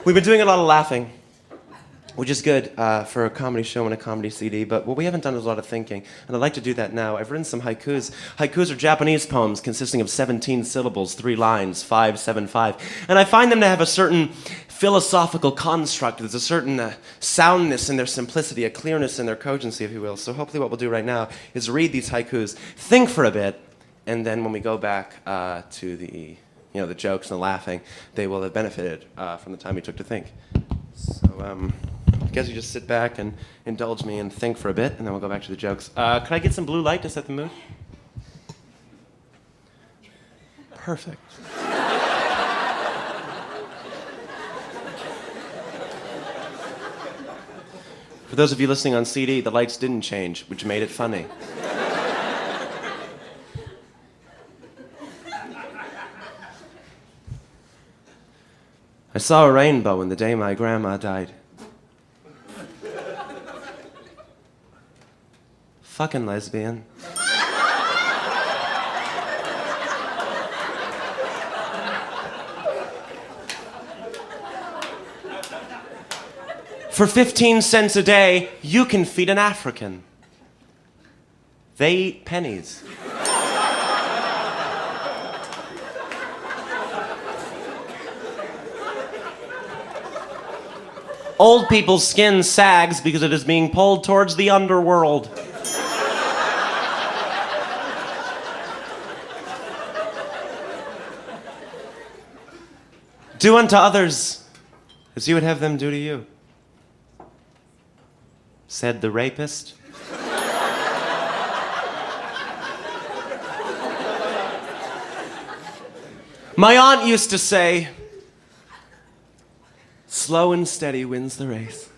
We've been doing a lot of laughing, which is good for a comedy show and a comedy CD, but what we haven't done is a lot of thinking, and I'd like to do that now. I've written some haikus. Haikus are Japanese poems consisting of 17 syllables, 3 lines, 5, 7, 5, and I find them to have a certain philosophical construct. There's a certain soundness in their simplicity, a clearness in their cogency, if you will. So hopefully what we'll do right now is read these haikus, think for a bit, and then when we go back to the jokes and the laughing, they will have benefited from the time you took to think. So I guess you just sit back and indulge me and think for a bit, and then we'll go back to the jokes. Could I get some blue light to set the mood? Perfect. For those of you listening on CD, the lights didn't change, which made it funny. I saw a rainbow in the day my grandma died. Fucking lesbian. For 15 cents a day, you can feed an African. They eat pennies. Old people's skin sags because it is being pulled towards the underworld. Do unto others as you would have them do to you, said the rapist. My aunt used to say, slow and steady wins the race.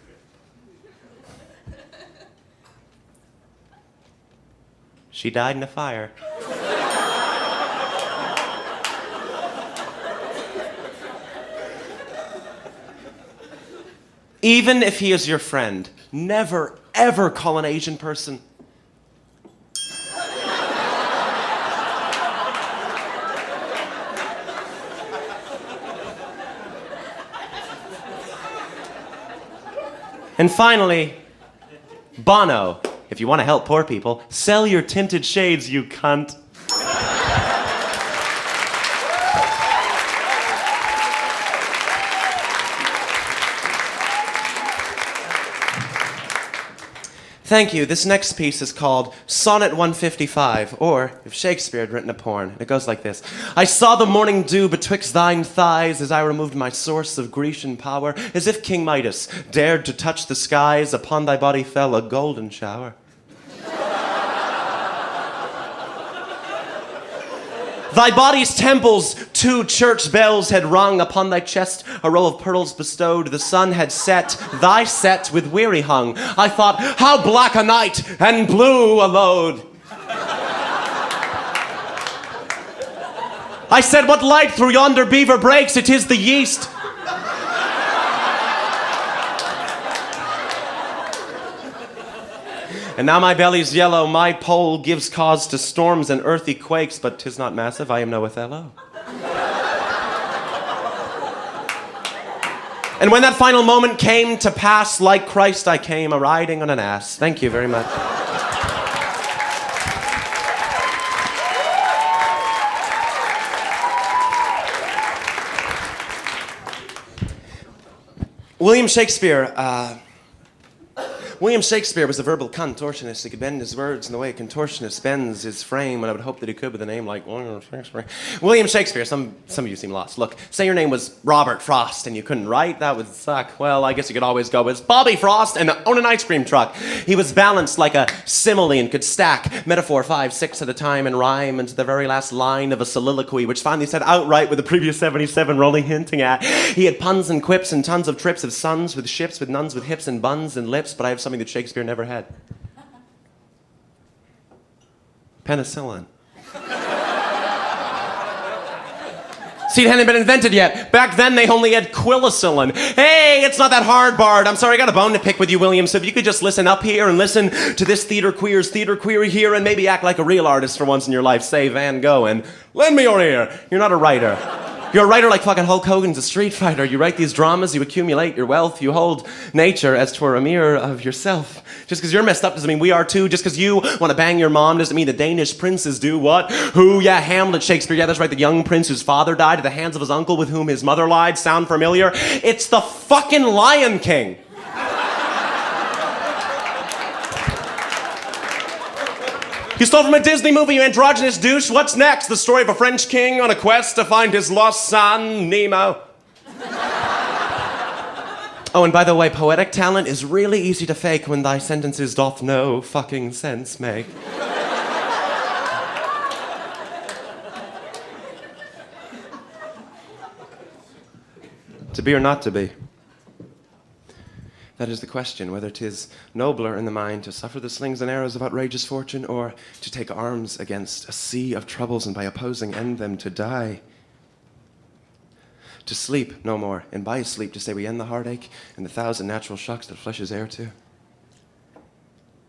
She died in a fire. Even if he is your friend, never, ever call an Asian person. And finally, Bono, if you want to help poor people, sell your tinted shades, you cunt. Thank you. This next piece is called Sonnet 155, or if Shakespeare had written a porn. It goes like this. I saw the morning dew betwixt thine thighs as I removed my source of Grecian power, as if King Midas dared to touch the skies, upon thy body fell a golden shower. Thy body's temples 2 church bells had rung, upon thy chest a row of pearls bestowed. The sun had set, thy set with weary hung. I thought, how black a night and blue a load. I said, what light through yonder beaver breaks? It is the yeast. And now my belly's yellow, my pole gives cause to storms and earthy quakes, but 'tis not massive, I am no Othello. And when that final moment came to pass, like Christ I came a-riding on an ass. Thank you very much. William Shakespeare was a verbal contortionist. He could bend his words in the way a contortionist bends his frame, and I would hope that he could with a name like William Shakespeare. William Shakespeare, some of you seem lost. Look, say your name was Robert Frost and you couldn't write, that would suck. Well, I guess you could always go as Bobby Frost and own an ice cream truck. He was balanced like a simile and could stack metaphor 5, 6 at a time and rhyme into the very last line of a soliloquy, which finally said outright with the previous 77 we're only hinting at. He had puns and quips and tons of trips of sons with ships, with nuns, with hips and buns and lips, but I have something that Shakespeare never had. Penicillin. See, it hadn't been invented yet. Back then, they only had quillicillin. Hey, it's not that hard, Bard. I'm sorry, I got a bone to pick with you, William, so if you could just listen up here and listen to this theater queer's theater query here and maybe act like a real artist for once in your life. Say Van Gogh and lend me your ear. You're not a writer. You're a writer like fucking Hulk Hogan's a street fighter. You write these dramas, you accumulate your wealth, you hold nature as 'twere a mirror of yourself. Just because you're messed up doesn't mean we are too. Just because you want to bang your mom doesn't mean the Danish princes do. What? Who? Yeah, Hamlet, Shakespeare. Yeah, that's right, the young prince whose father died at the hands of his uncle with whom his mother lied. Sound familiar? It's the fucking Lion King. You stole from a Disney movie, you androgynous douche. What's next? The story of a French king on a quest to find his lost son, Nemo. Oh, and by the way, poetic talent is really easy to fake when thy sentences doth no fucking sense make. To be or not to be? That is the question, whether 'tis nobler in the mind to suffer the slings and arrows of outrageous fortune, or to take arms against a sea of troubles and by opposing end them to die. To sleep no more, and by sleep to say we end the heartache and the thousand natural shocks that flesh is heir to.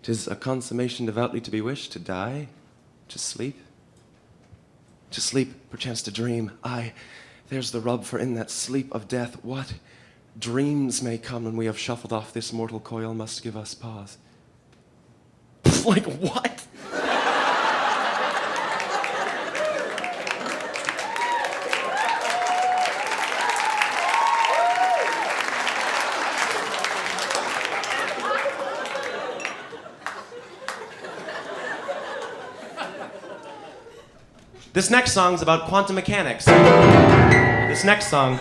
'Tis a consummation devoutly to be wished, to die, to sleep. To sleep, perchance to dream. Aye, there's the rub, for in that sleep of death, what dreams may come when we have shuffled off this mortal coil must give us pause. Like what? This next song's about quantum mechanics. This next song.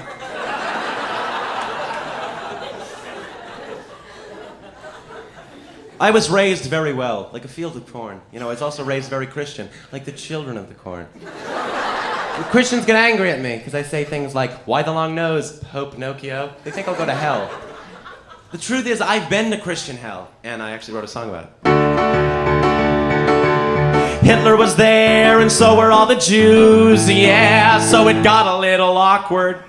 I was raised very well, like a field of corn. You know, I was also raised very Christian, like the children of the corn. The Christians get angry at me because I say things like, why the long nose, Pope Pinocchio? They think I'll go to hell. The truth is, I've been to Christian hell, and I actually wrote a song about it. Hitler was there, and so were all the Jews, yeah, so it got a little awkward.